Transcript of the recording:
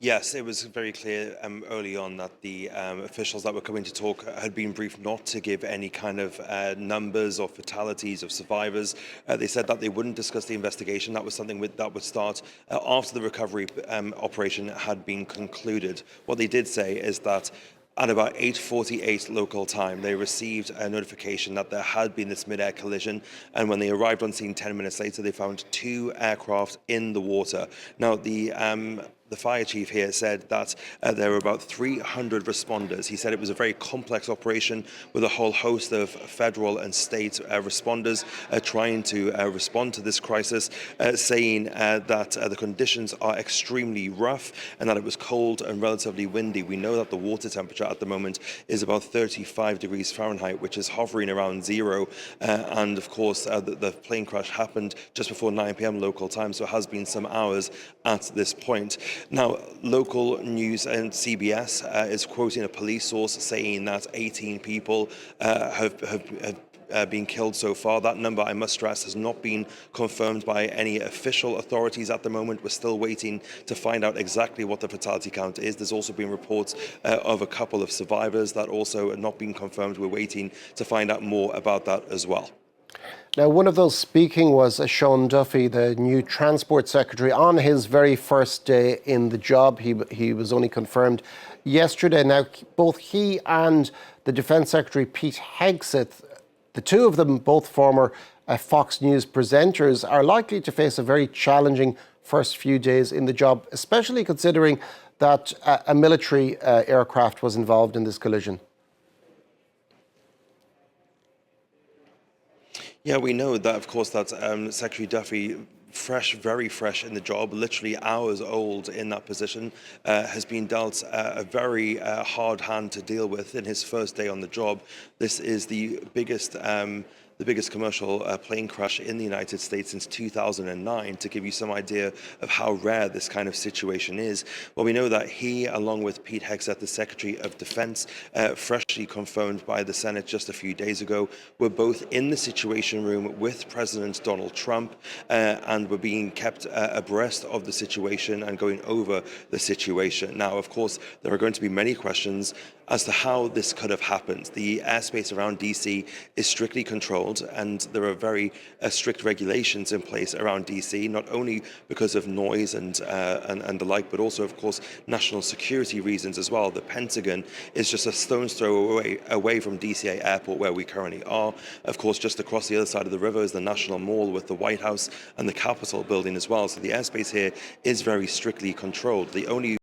Yes, it was very clear early on that the officials that were coming to talk had been briefed not to give any kind of numbers or fatalities of survivors. They said that they wouldn't discuss the investigation. That was something that would start after the recovery operation had been concluded. What they did say is that at about 8:48 local time, they received a notification that there had been this mid-air collision, and when they arrived on scene 10 minutes later, they found two aircraft in the water. Now, the fire chief here said that there were about 300 responders. He said it was a very complex operation with a whole host of federal and state responders trying to respond to this crisis, saying that the conditions are extremely rough and that it was cold and relatively windy. We know that the water temperature at the moment is about 35 degrees Fahrenheit, which is hovering around zero. And of course, the plane crash happened just before 9 p.m. local time, so it has been some hours at this point. Now, local news and CBS is quoting a police source saying that 18 people have been killed so far. That number, I must stress, has not been confirmed by any official authorities at the moment. We're still waiting to find out exactly what the fatality count is. There's also been reports of a couple of survivors that also are not being confirmed. We're waiting to find out more about that as well. Now, one of those speaking was Sean Duffy, the new Transport Secretary, on his very first day in the job. He was only confirmed yesterday. Now, both he and the Defence Secretary, Pete Hegseth, the two of them, both former Fox News presenters, are likely to face a very challenging first few days in the job, especially considering that a military aircraft was involved in this collision. Yeah, we know that, of course, that Secretary Duffy, very fresh in the job, literally hours old in that position, has been dealt a very hard hand to deal with in his first day on the job. This is the biggest commercial plane crash in the United States since 2009, to give you some idea of how rare this kind of situation is. Well, we know that he, along with Pete Hegseth, the Secretary of Defense, freshly confirmed by the Senate just a few days ago, were both in the Situation Room with President Donald Trump and were being kept abreast of the situation and going over the situation. Now, of course, there are going to be many questions as to how this could have happened. The airspace around DC is strictly controlled, and there are very strict regulations in place around DC, not only because of noise and the like, but also, of course, national security reasons as well. The Pentagon is just a stone's throw away from DCA Airport, where we currently are. Of course, just across the other side of the river is the National Mall with the White House and the Capitol building as well. So the airspace here is very strictly controlled. The only